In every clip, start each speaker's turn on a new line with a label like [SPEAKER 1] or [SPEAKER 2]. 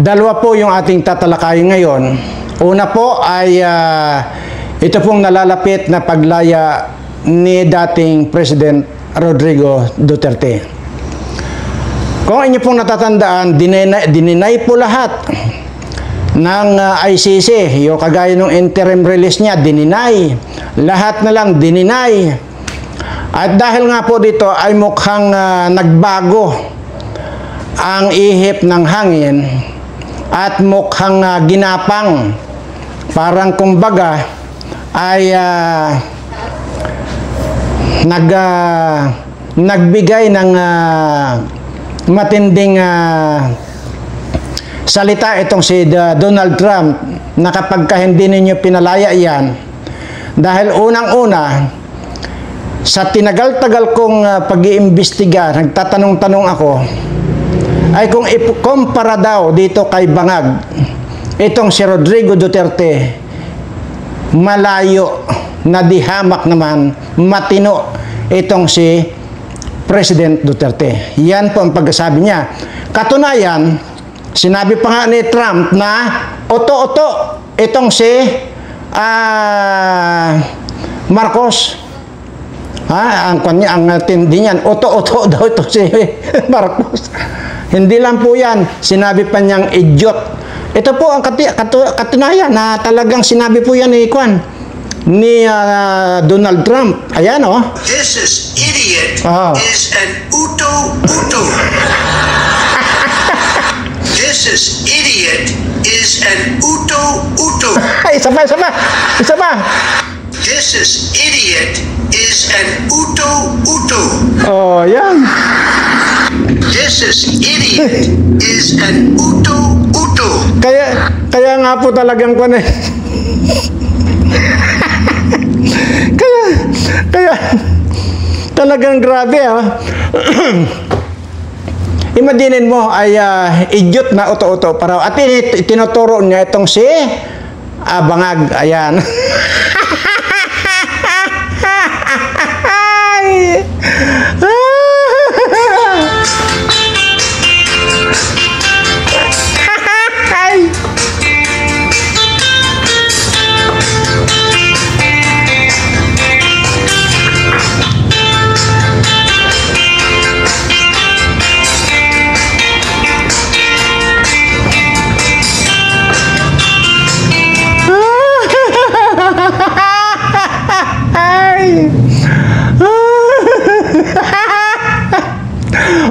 [SPEAKER 1] Dalawa po yung ating tatalakayin ngayon. Una po ay ito pong nalalapit na paglaya ni dating President Rodrigo Duterte. Kung inyo pong natatandaan, dininay po lahat ng ICC. Yung kagaya ng interim release niya, dininay. Lahat na lang dininay. At dahil nga po dito ay mukhang nagbago ang ihip ng hangin at mukhang ginapang. Parang kumbaga ay nagbigay ng matinding salita itong si Donald Trump na kapag hindi ninyo pinalaya yan, dahil unang-una sa tinagal-tagal kong pag-iimbestiga, nagtatanong-tanong ako, ay kung ikumpara daw dito kay Bangag, itong si Rodrigo Duterte, malayo na dihamak naman, matino itong si President Duterte. Yan po ang pagkasabi niya. Katunayan, sinabi pa nga ni Trump na oto-oto itong si Marcos. Ang tindi niyan, oto-oto daw itong si Marcos. Hindi lang po yan, sinabi pa niyang idiot. Ito po ang katunayan na talagang sinabi po yan ni Donald Trump. Ayan, oh.
[SPEAKER 2] This is idiot is an uto-uto. This is idiot is an uto-uto.
[SPEAKER 1] Isa pa.
[SPEAKER 2] This is idiot is an uto-uto.
[SPEAKER 1] Oh, yan.
[SPEAKER 2] This is idiot is an uto-uto.
[SPEAKER 1] Kaya nga po talagang kaya talagang grabe, Imaginin mo ay idiot na uto-uto para at tinuturo niya itong si Bangag. Ayan.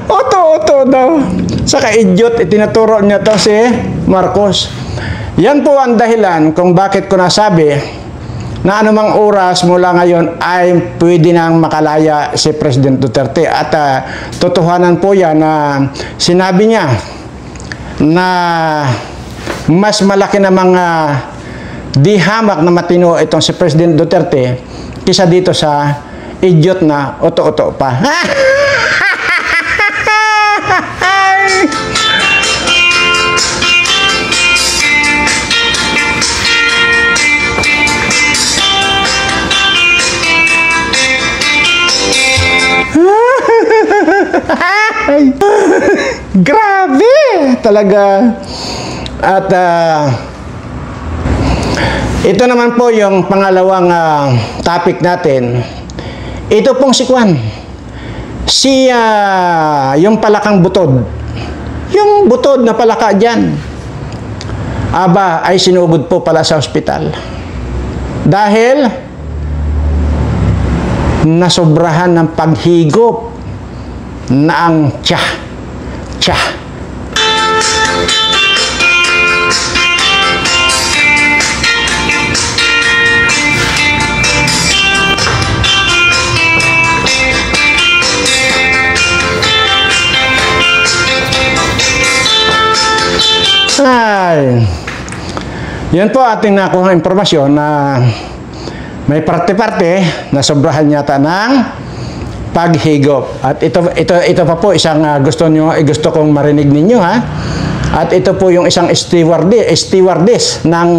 [SPEAKER 1] Oto-oto daw. Saka idiot, itinuturo niya to si Marcos. Yan po ang dahilan kung bakit ko nasabi na anumang oras mula ngayon ay pwede nang makalaya si President Duterte. At totohanan po yan na sinabi niya na mas malaki na mga dihamak na matino itong si President Duterte kisa dito sa idiot na oto-oto pa. Grabe talaga. At ito naman po yung pangalawang topic natin. Ito pong si Kwan, yung palakang butod, yung butod na palaka dyan, ay sinugod po pala sa ospital dahil nasobrahan ng paghigop na ang tsa. Yan po ating nakuha impormasyon na may parte-parte na sobrahan yata ng paghigop. At ito pa po isang gusto kong marinig ninyo, At ito po yung isang stewardess ng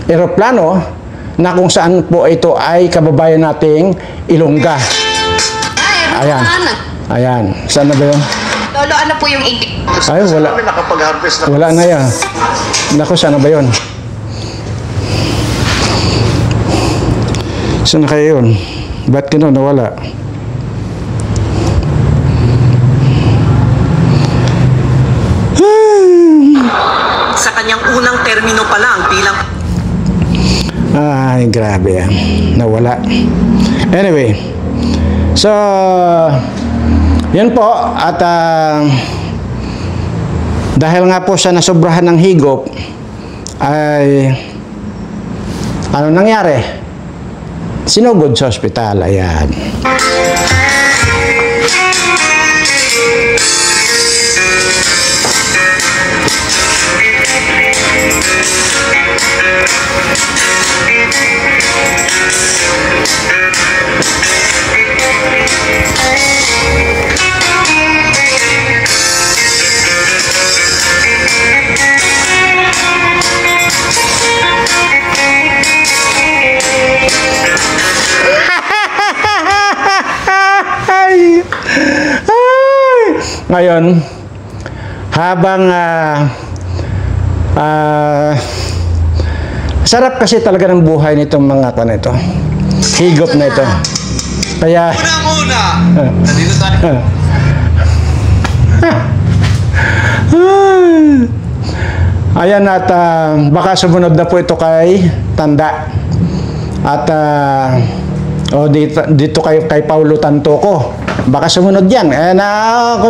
[SPEAKER 1] eroplano na kung saan po ito ay kababayan nating Ilongga. Ayan. Saan na ba yun?
[SPEAKER 3] Lolo, ano po yung indik?
[SPEAKER 1] Ay, wala.
[SPEAKER 2] Kami nakapag-harvest na.
[SPEAKER 1] Wala na yan. Naku, sana ba yun? Saan na kayo yun? Ba't gano'n nawala?
[SPEAKER 4] Sa kanyang unang termino pa lang bilang
[SPEAKER 1] Ay, grabe yan. Nawala. Anyway. So, yun po. At dahil nga po siya nasobrahan ng higop, ay ano nangyari? Sinugod sa ospital. Ayan. Ay! Ay! Ngayon, habang sarap kasi talaga ng buhay nitong mga ito, higop na ito. Kaya
[SPEAKER 2] Una! Nandito tayo.
[SPEAKER 1] ayan at baka sumunod na po ito kay Tanda. At dito kay Paulo Tantoco. Baka sumunod yan.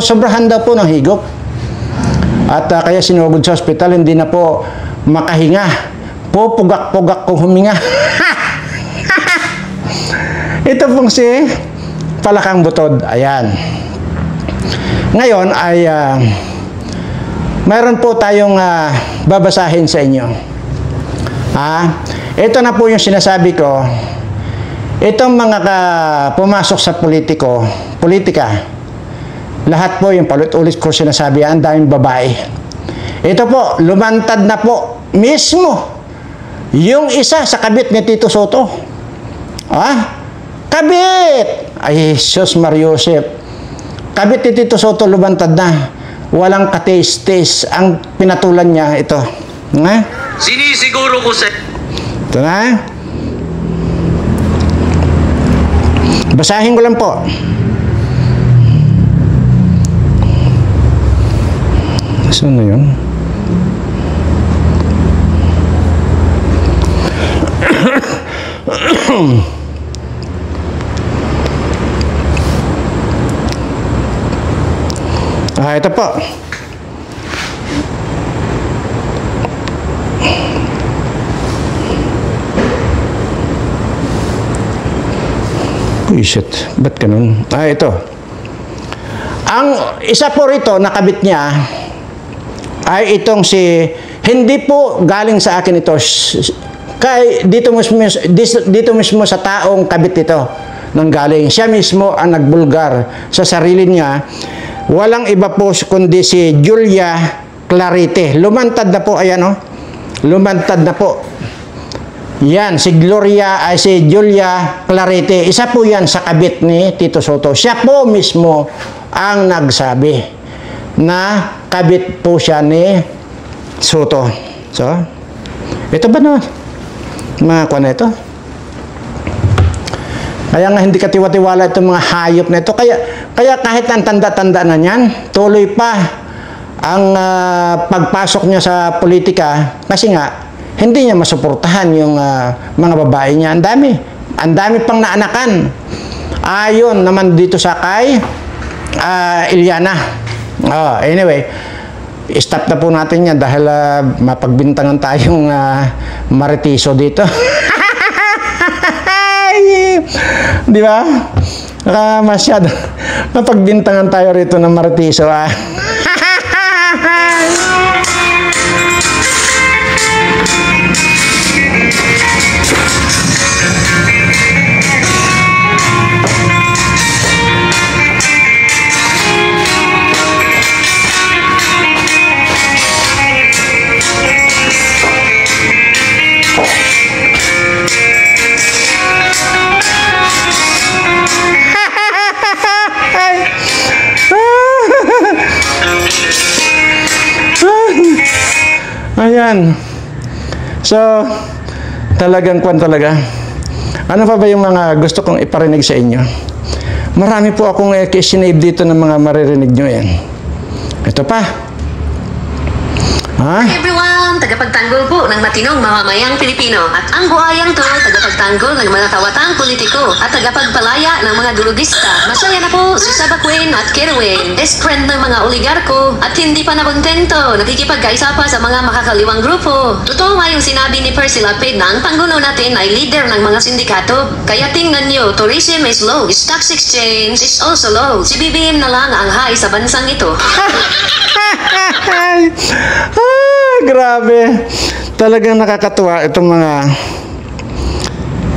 [SPEAKER 1] Sobrahan daw po ng higop. At kaya sinugod sa ospital, hindi na po makahinga. Pupugak-pugak kung huminga. Ito pong si Palakang Butod. Ayan. Ngayon ay mayroon po tayong babasahin sa inyo. Ito na po yung sinasabi ko. Itong mga pumasok sa politika, lahat po yung palit-ulit ko sinasabi, ang daming babae. Ito po, lumantad na po mismo yung isa sa kabit ni Tito Soto. Kabit! Ay, Jesus Mariosep. Kabit ni Tito Soto lumantad na. Walang katis-tis. Ang pinatulan niya, ito.
[SPEAKER 4] sinisiguro ko sa
[SPEAKER 1] Ito na. Basahin ko lang po. Saan na yun? Ito po. Shit, ba't ganun? Ito. Ang isa po rito, nakabit niya, ay itong hindi po galing sa akin ito, dito mismo sa taong kabit ito, nang galing. Siya mismo ang nagbulgar sa sarili niya. Walang iba po kundi si Julia Clarite. Lumantad na po, ayan lumantad na po. Yan, si Julia Clarite. Isa po yan sa kabit ni Tito Soto. Siya po mismo ang nagsabi na kabit po siya ni Soto. So, ito ba na? Mga kuha na ito? Kaya nga hindi katiwa-tiwala itong mga hayop na ito. Kaya kahit ang tanda-tanda na niyan, tuloy pa ang pagpasok niya sa politika kasi nga, hindi niya masuportahan yung mga babae niya. Ang dami pang naanakan. Ayon naman dito sa kay Iliana. Anyway, stop na po natin yan dahil mapagbintangan tayong maritiso dito. Di ba? Masyado. Mapagbintangan tayo rito ng maritiso. Ayan. So, talagang kwan talaga. Ano pa ba yung mga gusto kong iparinig sa inyo? Marami po akong sinave dito ng mga maririnig nyo yan. Ito pa. Ha?
[SPEAKER 3] Hi everyone! Tagapagtanggol po ng matinong mamamayang Pilipino. At ang buhayang to, tagapagtanggol ng mga tawatang politiko at tagapagpalaya ng mga durugista. Masaya na po si Sabakwin at Kerwin, best friend ng mga oligarko at hindi pa nakontento, nakikipagkaisa pa sa mga makakaliwang grupo. Totoo nga yung sinabi ni Percy Lapid na ang Pangulo natin ay leader ng mga sindikato. Kaya tingnan nyo, tourism is low, stocks exchange is also low. Si BBM na lang ang high sa bansang ito.
[SPEAKER 1] Grabe. Talagang nakakatuwa itong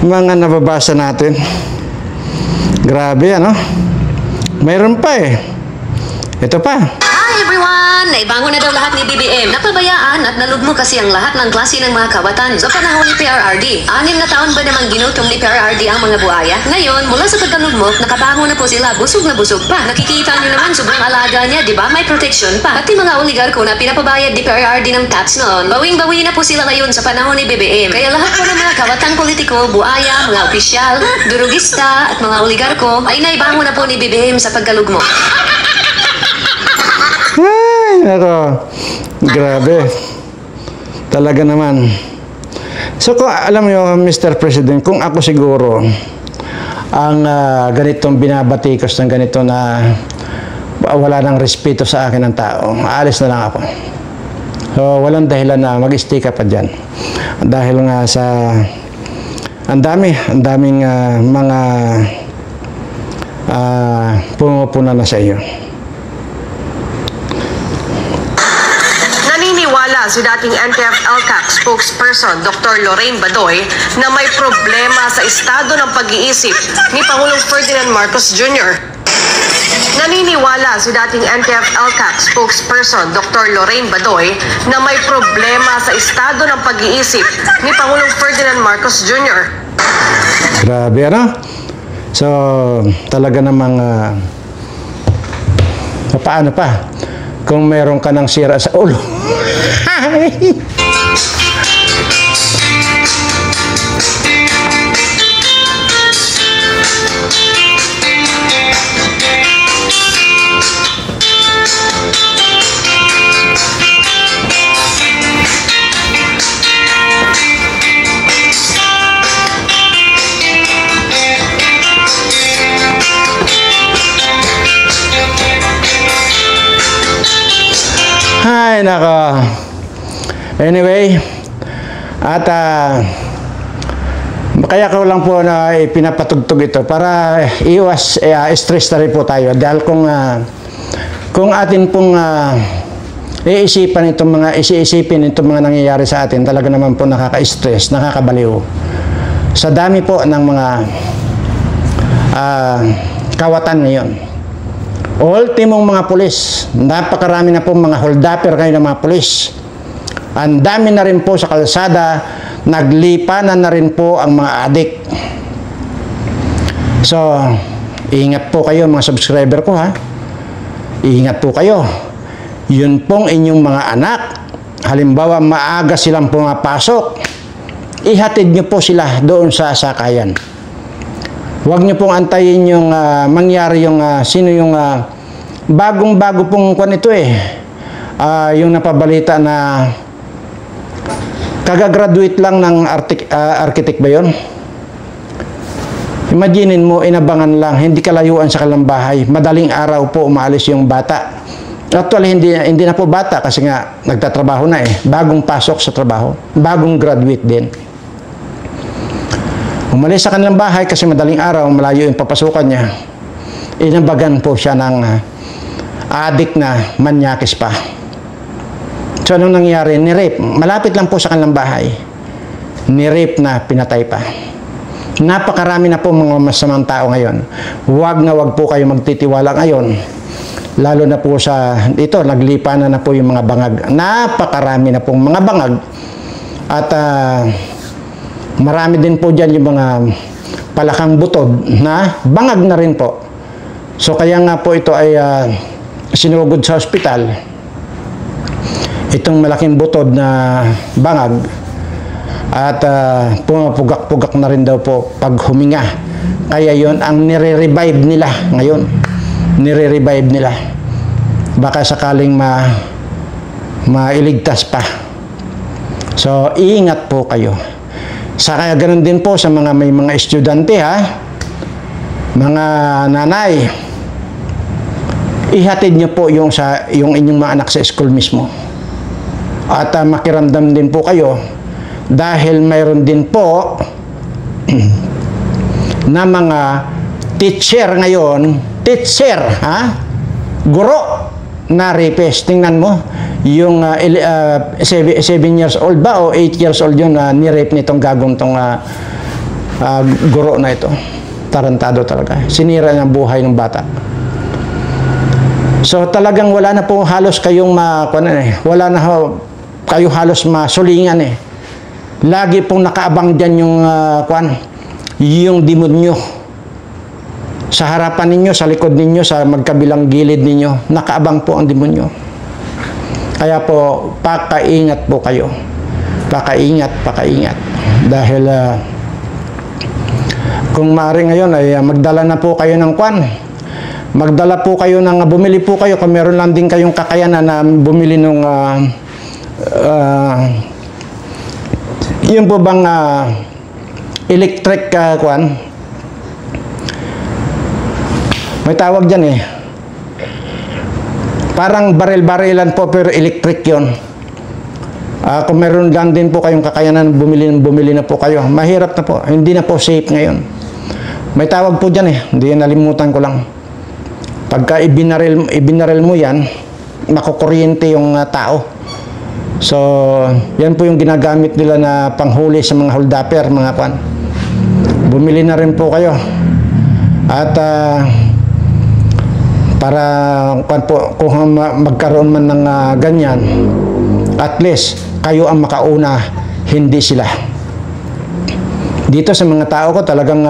[SPEAKER 1] mga nababasa natin. Grabe, ano? Mayroon pa eh. Ito pa.
[SPEAKER 3] Hi everyone! Naibangon na daw lahat ni BBM. Napabayaan at nalugmo kasi ang lahat ng klase ng mga kawatan sa panahon ni PRRD. 6 na taon ba namang ginutom ni PRRD ang mga buhaya? Ngayon, mula sa pagkalugmok, nakabangon na po sila, busog na busog pa. Nakikita nyo naman, sobrang alaga niya, di ba? May protection pa. Pati mga oligarko na pinapabayad ni PRRD ng tax noon, bawing-bawi na po sila ngayon sa panahon ni BBM. Kaya lahat po ng mga kawatang politiko, buhaya, mga opisyal, durugista, at mga oligarko ay naibangon na po ni BBM sa pagkalugmok.
[SPEAKER 1] Ay, nako. Grabe. Talaga naman. So, kung alam mo, Mr. President, kung ako siguro ang ganitong binabatikos ng ganito na wala ng respeto sa akin ng tao, aalis na lang ako. So, walang dahilan na mag-stick pa dyan. Dahil nga sa ang daming mga pumupuna na sa iyo.
[SPEAKER 5] Naniniwala si dating NTF-ELCAC spokesperson Dr. Lorraine Badoy na may problema sa estado ng pag-iisip ni Pangulong Ferdinand Marcos Jr. Naniniwala si dating NTF-ELCAC spokesperson Dr. Lorraine Badoy na may problema sa estado ng pag-iisip ni Pangulong Ferdinand Marcos Jr.
[SPEAKER 1] Grabe, ano? So, talaga namang paano pa? Kung meron ka ng sira sa ulo. Ay, nako. Anyway, at kaya ko lang po na pinapatugtog ito para iwas stress na rin po tayo. Dahil kung atin pong iisipin itong mga nangyayari sa atin, talaga naman po nakaka-stress, nakakabaliw. Sa dami po ng mga kawatan ngayon. Ultimong mga pulis, napakarami na po mga holdapper kayo ng mga pulis. Ang dami na rin po sa kalsada, naglipanan na rin po ang mga adik. So, ingat po kayo mga subscriber ko ha. Ingat po kayo. Yun pong inyong mga anak, halimbawa maaga silang pumapasok, ihatid nyo po sila doon sa sakayan. Huwag nyo pong antayin yung mangyari yung sino yung bagong-bago pong kwan ito yung napabalita na kagagraduate lang ng architect ba yun? Imaginin mo, inabangan lang, hindi kalayuan sa kanilang bahay. Madaling araw po umaalis yung bata. Actually, hindi na po bata kasi nga nagtatrabaho na Bagong pasok sa trabaho. Bagong graduate din. Umalis sa kanilang bahay kasi madaling araw, malayo yung papasukan niya. Inabagan po siya ng adik na manyakis pa. So, anong nangyari? Ni-rape. Malapit lang po sa kanilang bahay. Ni-rape na pinatay pa. Napakarami na po mga masamang tao ngayon. Huwag na huwag po kayo magtitiwala ngayon. Lalo na po sa ito, naglipanan na po yung mga bangag. Napakarami na pong mga bangag. At marami din po dyan yung mga palakang butod na bangag na rin po. So kaya nga po ito ay sinugod sa ospital. itong malaking butod na bangag at pumapugak-pugak na rin daw po pag huminga. Kaya yon ang nire-revive nila ngayon. Nire-revive nila. Baka sakaling mailigtas pa. So, iingat po kayo. Saka ganun din po sa may mga estudyante mga nanay. Ihatid niyo po yung inyong mga anak sa school mismo. At makiramdam din po kayo dahil mayroon din po na mga teacher ngayon, guro na rapist. Tingnan mo, yung 7 years old ba o 8 years old yun na ni-rape nitong gagong tong guro na ito. Tarantado talaga. Sinira niya ang buhay ng bata. So talagang wala na po halos kayong wala na kayo halos masulingan eh. Lagi pong nakaabang diyan yung demonyo. Sa harapan ninyo, sa likod ninyo, sa magkabilang gilid ninyo, nakaabang po ang demonyo. Kaya po, pakaingat po kayo. Pakaingat. Dahil kung maaari ngayon ay magdala na po kayo ng magdala po kayo bumili po kayo kung meron lang din kayong kakayanan na bumili ng yun po bang electric may tawag dyan parang baril-barilan po pero electric yun. Kung meron lang din po kayong kakayanan bumili na po kayo. Mahirap na po, hindi na po safe ngayon. May tawag po dyan hindi nalimutan ko lang. Pagka ibinaril mo yan, makukuryente yung tao. So, yan po yung ginagamit nila na panghuli sa mga holdapper, mga Bumili na rin po kayo. At para kung magkaroon man ng ganyan, at least kayo ang makauna, hindi sila. Dito sa mga tao ko talagang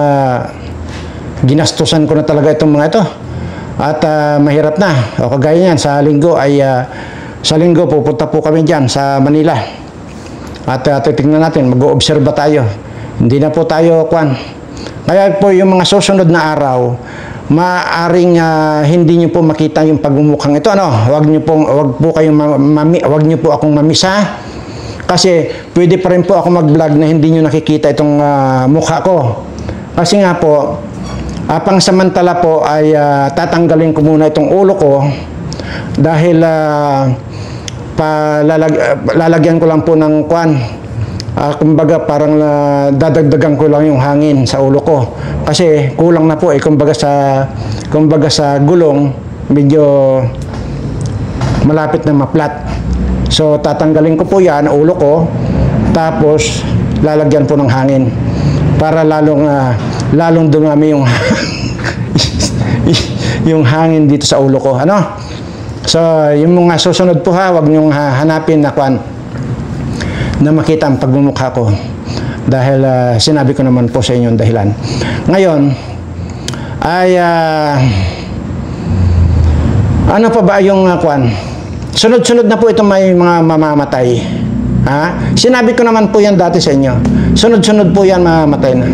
[SPEAKER 1] ginastusan ko na talaga itong mga ito. At mahirap na. O kagaya niyan, sa linggo pupunta po kami dyan sa Manila. At titignan natin, mag-oobserba tayo. Hindi na po tayo Kaya po yung mga susunod na araw, maaring hindi niyo po makita yung pagmumukhang ito. Wag niyo po akong mamisa. Kasi pwede pa rin po ako mag-vlog na hindi niyo nakikita itong mukha ko. Kasi nga po, pangsamantala po ay tatanggalin ko muna itong ulo ko dahil lalagyan ko lang po ng kumbaga parang dadagdagan ko lang yung hangin sa ulo ko kasi kulang na po kumbaga sa gulong medyo malapit na maplat. So tatanggalin ko po yan ulo ko tapos lalagyan po ng hangin para lalong dumami yung yung hangin dito sa ulo ko. So, yung mga susunod po wag niyong hanapin na na makita ang pagmumukha ko. Dahil sinabi ko naman po sa inyo ang dahilan. Ngayon, ay ano pa ba yung sunod-sunod na po ito may mga mamamatay. Sinabi ko naman po yan dati sa inyo. Sunod-sunod po yan mamamatay na.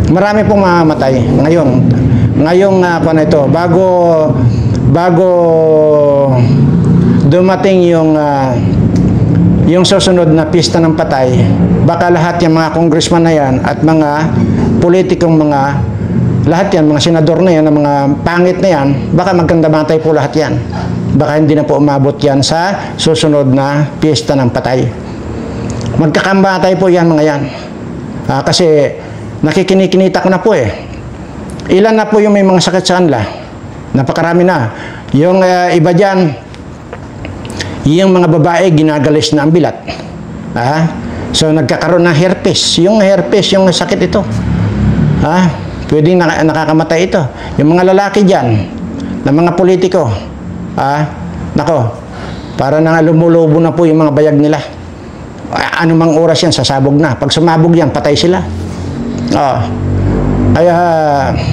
[SPEAKER 1] Marami pong mamamatay ngayong ito bago dumating yung susunod na pista ng patay, baka lahat yung mga congressman na yan at mga politikong lahat yan, mga senador na yan, mga pangit na yan, baka magkandamatay po lahat yan. Baka hindi na po umabot yan sa susunod na pista ng patay. Magkakambatay po yan mga yan. Kasi nakikinikinita ko na po Ilan na po yung may mga sakit sa kanila? Napakarami na. Yung iba dyan, yung mga babae ginagalis na ang bilat. So nagkakaroon ng herpes. Yung herpes, yung sakit ito. Pwedeng nakakamatay ito. Yung mga lalaki dyan, na mga politiko, para nang lumulubo na po yung mga bayag nila. Anumang oras yan, sasabog na. Pag sumabog yan, patay sila. Kaya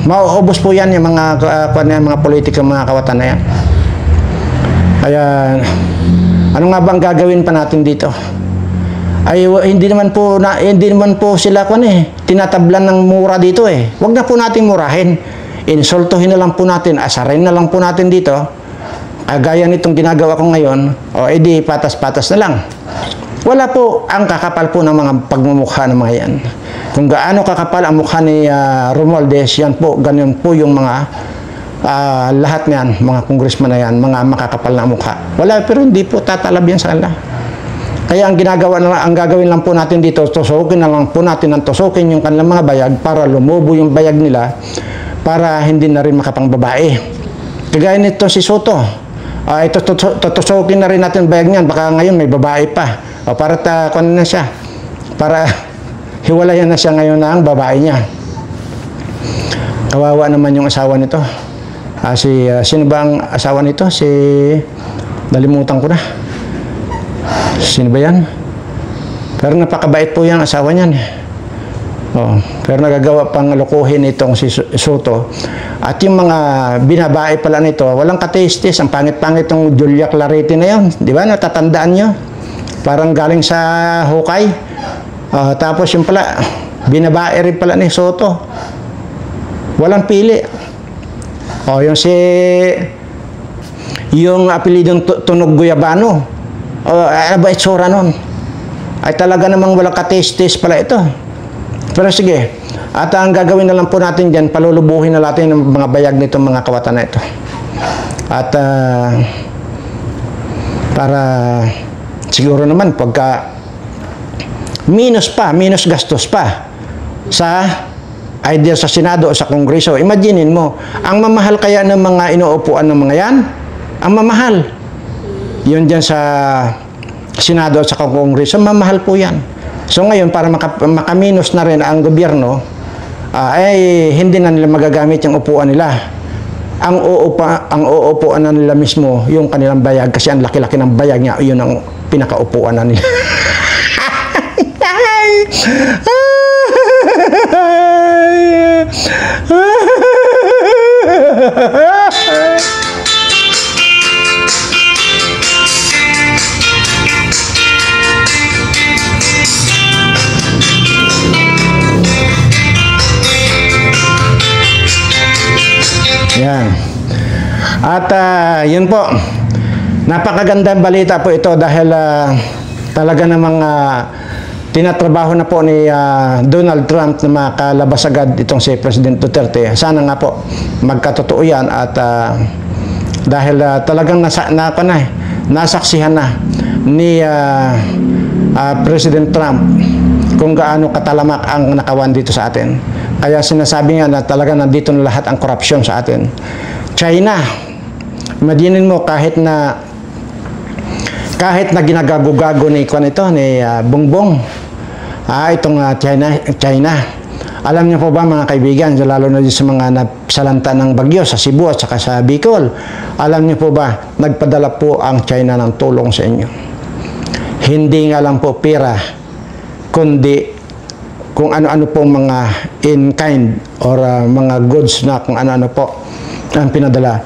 [SPEAKER 1] mauubos po yan yung mga politiko, mga kawatan na yan. Kaya Ano nga ba ang gagawin pa natin dito? Ay hindi naman po sila tinatablan ng mura dito eh. Huwag na po nating murahin. Insultuhin na lang po natin, asarin na lang po natin dito. Gaya nitong ginagawa ko ngayon, o edi patas-patas na lang. Wala po ang kakapal po ng mga pagmumukha ng mga yan. Kung gaano kakapal ang mukha ni Romualdez, yan po, ganyan po yung mga lahat niyan, mga congressman na yan, mga makakapal na mukha. Wala, pero hindi po tatalab yan sa kanila. Kaya ang gagawin lang po natin dito, tusukin na lang po natin ng tusukin yung kanilang mga bayag para lumubo yung bayag nila para hindi na rin makapangbabae. Kagaya nito si Soto, ito tutusukin na rin natin bayag niyan, baka ngayon may babae pa. Para na siya, para hiwalayan na siya ngayon ng babae niya. Kawawa naman yung asawa nito. Sino ba ang asawa nito? Nalimutan ko na. Sino ba yan? Pero napakabait po yung asawa niyan. Pero nagagawa pang lokohin itong si Soto. At yung mga binabae pala nito, walang katistis. Ang pangit-pangit ng Julia Clarete na yun. Di ba? Natatandaan nyo? Parang galing sa hukay. Tapos yung pala, binabae rin pala ni Soto. Walang pili. Yung apelidong Tunog Guyabano. Ano ba itsura nun? Ay talaga namang walang katistis pala ito. Pero sige, at ang gagawin na lang po natin dyan, palulubuhin na natin ng mga bayag nitong mga kawatan na ito. At para siguro naman pagka minus gastos pa sa idea sa Senado o sa Kongreso. Imaginin mo, ang mamahal kaya ng mga inuupuan ng mga yan? Ang mamahal. Yun dyan sa Senado at sa Kongreso, mamahal po yan. So ngayon, para makaminus na rin ang gobyerno, ay hindi na nila magagamit yung upuan nila. Ang uupuan na nila mismo, yung kanilang bayag, kasi ang laki-laki ng bayag niya, yun ang pinakaupuan na nila. Yan. At yun po, napakagandang balita po ito dahil talaga namang tinatrabaho na po ni Donald Trump na makalabas agad itong si President Duterte. Sana nga po magkatotoo yan at dahil talagang nasaksihan na ni President Trump kung gaano katalamak ang nakawan dito sa atin. Kaya sinasabi nga na talaga nandito na lahat ang korupsyon sa atin. China, imaginin mo kahit na ginagago-gago ni Bongbong, itong China. Alam niyo po ba mga kaibigan, lalo na sa mga nasalanta ng bagyo sa Cebu at saka sa Bicol, alam niyo po ba, nagpadala po ang China ng tulong sa inyo. Hindi nga lang po pera, kundi kung ano-ano pong mga in-kind or mga goods na kung ano-ano po ang pinadala.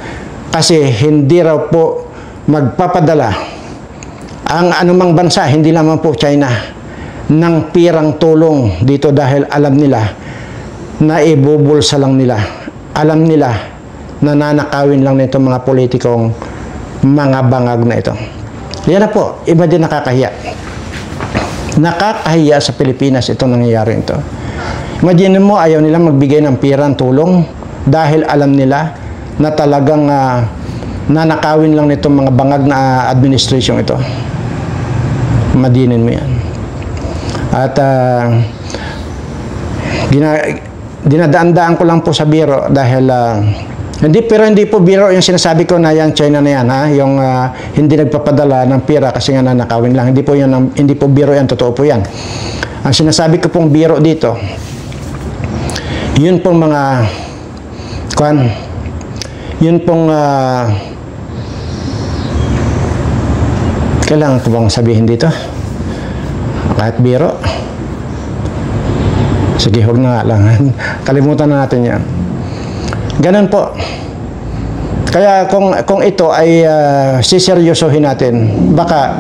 [SPEAKER 1] Kasi hindi raw po magpapadala ang anumang bansa, hindi lamang po China, ng pirang tulong dito dahil alam nila na ibubulsa lang nila. Alam nila na nanakawin lang nito mga politikong mga bangag na ito. Yan na po, iba din nakakahiya. Nakakahiya sa Pilipinas itong nangyayari ito. Imagine mo, ayaw nila magbigay ng pirang tulong dahil alam nila na talagang nanakawin lang nitong mga bangag na administration ito. Madinin mo yan. At dinadaan-daan ko lang po sa biro dahil hindi po biro yung sinasabi ko na yan China na yan, yung hindi nagpapadala ng pera kasi nga nanakawin lang. Hindi po biro yan, totoo po yan. Ang sinasabi ko pong biro dito, yun pong mga kailangan ko bang sabihin dito? Kahit biro. Sige, huwag na nga lang. Kalimutan na natin yan. Ganun po. Kaya kung ito ay siseryosohin natin, baka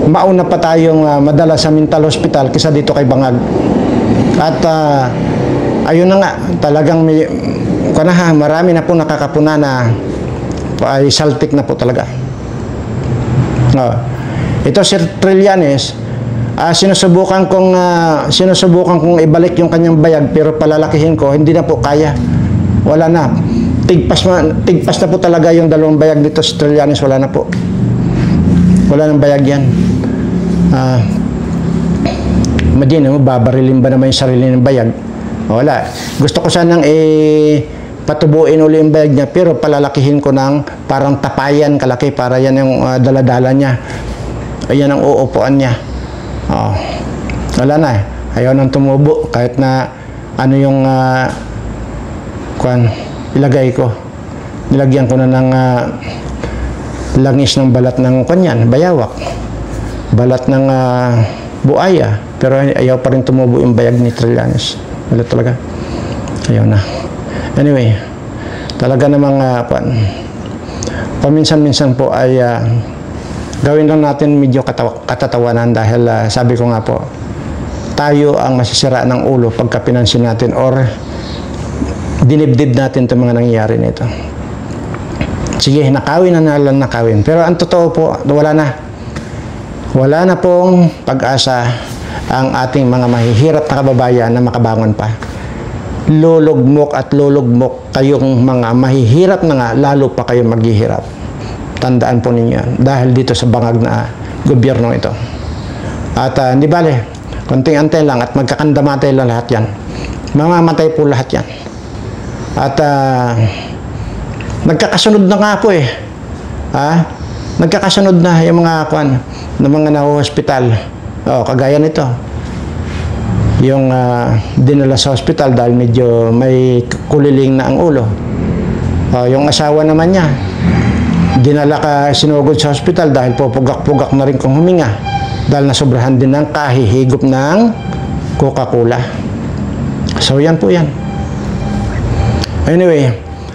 [SPEAKER 1] mauna pa tayong madala sa mental hospital kaysa dito kay Bangag. At ayun na nga, talagang marami na po nakakapuna na ay saltik na po talaga. Ito si Trillanes, sinusubukan kong ibalik yung kanyang bayag, pero palalakihin ko, hindi na po kaya. Wala na. Tigpas na po talaga yung dalawang bayag dito si Trillanes, wala na po. Wala nang bayag yan. Imagine mo, babarilin ba naman yung sarili ng bayag? Wala. Gusto ko sanang patubuin uli yung bayag niya, pero palalakihin ko ng parang tapayan kalaki para yan yung daladala niya. Ayan ang uupuan niya. Wala na. Ayaw nang tumubo kahit na ano yung ilagay ko. Nilagyan ko na ng langis ng balat ng kanyan, bayawak. Balat ng buaya. Pero ayaw pa rin tumubo yung bayag ni Trillanes. Wala talaga. Ayaw na. Anyway, talaga namang paminsan-minsan po ay gawin lang natin medyo katatawanan dahil sabi ko nga po, tayo ang masisira ng ulo pagka pinansin natin or dinibdib natin itong mga nangyayari nito. Sige, nakawin na lang nakawin. Pero ang totoo po, wala na. Wala na pong pag-asa ang ating mga mahihirap na kababayan na makabangon pa. Lulugmok at lulugmok kayong mga mahihirap na nga, lalo pa kayo maghihirap. Tandaan po ninyo yan. Dahil dito sa bangag na gobyerno ito. At hindi bale, konting antay lang at magkakandamatay lang lahat yan. Mamamatay po lahat yan. At nagkakasunod na nga po eh. Nagkakasunod na yung mga ng mga naho-hospital. Kagaya nito. Yung dinala sa hospital dahil medyo may kuliling na ang ulo. Yung asawa naman niya, sinugod sa hospital dahil pupugak-pugak na rin kung huminga. Dahil nasobrahan din ng kahihigop ng Coca-Cola. So yan po yan. Anyway,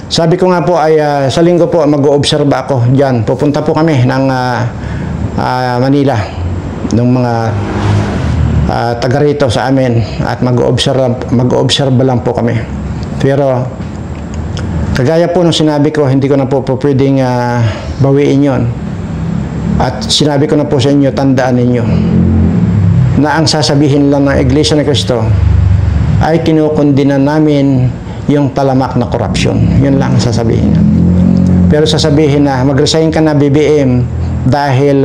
[SPEAKER 1] sabi ko nga po ay sa linggo po mag-oobserba ako dyan. Pupunta po kami ng Manila ng mga taga rito sa amin at mag-oobserba lang po kami. Pero kagaya po nung sinabi ko, hindi ko na po pwedeng bawiin yon. At sinabi ko na po sa inyo, tandaan ninyo na ang sasabihin lang ng Iglesia ni Cristo ay kinukundina namin yung talamak na korupsyon. Yun lang sasabihin. Pero sasabihin na mag-resign ka na BBM dahil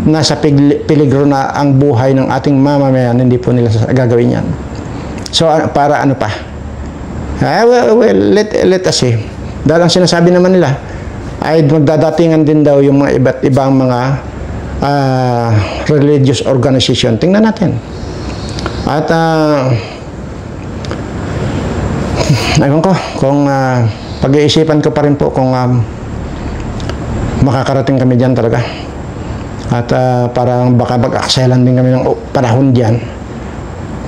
[SPEAKER 1] nasa peligro na ang buhay ng ating mamamayan, hindi po nila gagawin yan. So, para ano pa? Let us see. Dahil ang sinasabi naman nila ay magdadatingan din daw yung mga iba't ibang mga religious organization. Tingnan natin. At ewan ko kung pag-iisipan ko pa rin po kung makakarating kami dyan talaga. At parang baka mag-akselan din kami ng panahon dyan.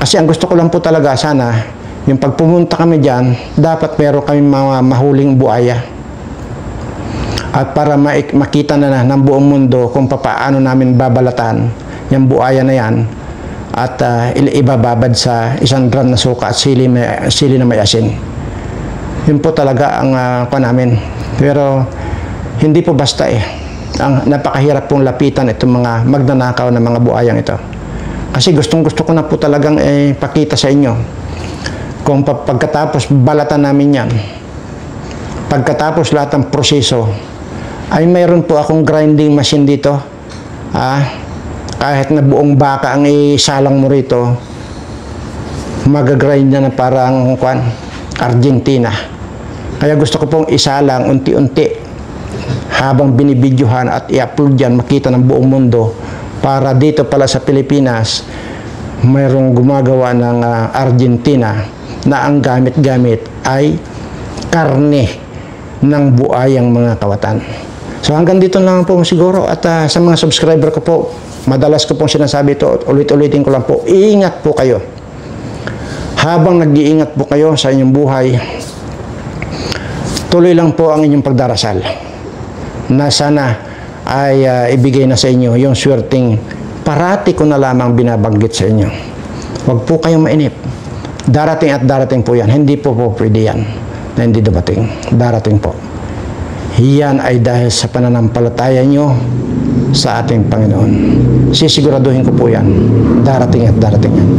[SPEAKER 1] Kasi ang gusto ko lang po talaga sana, yung pag pumunta kami dyan, dapat meron kami mga mahuling buaya. At para makita na ng buong mundo kung paano namin babalatan yung buaya na yan at ibababad sa isang drum na suka at sili na may asin. Yun po talaga ang namin. Pero hindi po basta eh. Ang napakahirap pong lapitan itong mga magnanakaw na mga buayang ito. Kasi gustong-gusto ko na po talagang pakita sa inyo kung pagkatapos balatan namin yan, pagkatapos lahat ng proseso, ay mayroon po akong grinding machine dito. Kahit na buong baka ang isalang mo rito, mag-grind na parang Argentina. Kaya gusto ko pong isalang unti-unti habang binibidyohan at i-upload yan, makita ng buong mundo para dito pala sa Pilipinas mayroong gumagawa ng Argentina na ang gamit-gamit ay karne ng buayang mga kawatan. So hanggang dito lang po siguro at sa mga subscriber ko po, madalas ko pong sinasabi ito, ulit-ulitin ko lang po, iingat po kayo. Habang nag-iingat po kayo sa inyong buhay, tuloy lang po ang inyong pagdarasal na sana ay ibigay na sa inyo yung swerteng parati ko na lamang binabanggit sa inyo. Huwag po kayong mainip. Darating at darating po yan. Hindi po pwede yan na hindi dumating. Darating po. Yan ay dahil sa pananampalataya nyo sa ating Panginoon. Sisiguraduhin ko po yan. Darating at darating yan.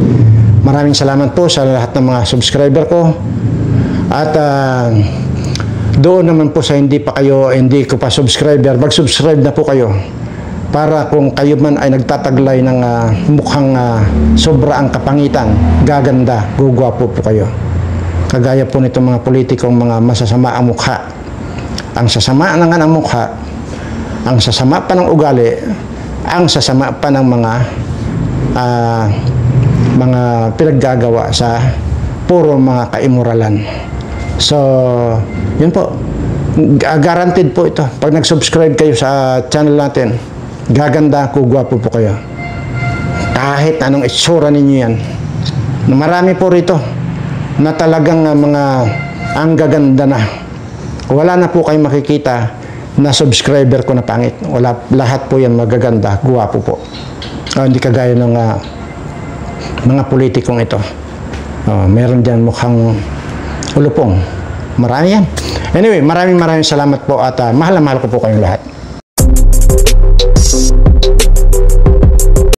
[SPEAKER 1] Maraming salamat po sa lahat ng mga subscriber ko. At doon naman po sa hindi ko pa subscriber, mag-subscribe na po kayo. Para kung kayo man ay nagtataglay ng mukhang sobra ang kapangitan, gaganda, gugwapo po kayo. Kagaya po nitong mga politikong mga masasama ang mukha. Ang sasama na nga ng mukha, ang sasama pa ng ugali, ang sasama pa ng mga pinaggagawa sa puro mga kaimuralan. So, yun po. Guaranteed po ito. Pag nag-subscribe kayo sa channel natin, gaganda, kugwapo po kayo. Kahit anong itsura ninyo yan. Marami po rito na talagang mga ang gaganda na. Wala na po kayong makikita na subscriber ko na pangit. Wala, lahat po yan magaganda, guwapo po. Hindi kagaya ng mga politikong ito. Meron dyan mukhang ulupong. Marami yan. Anyway, maraming salamat po at mahal na mahal ko po kayong lahat.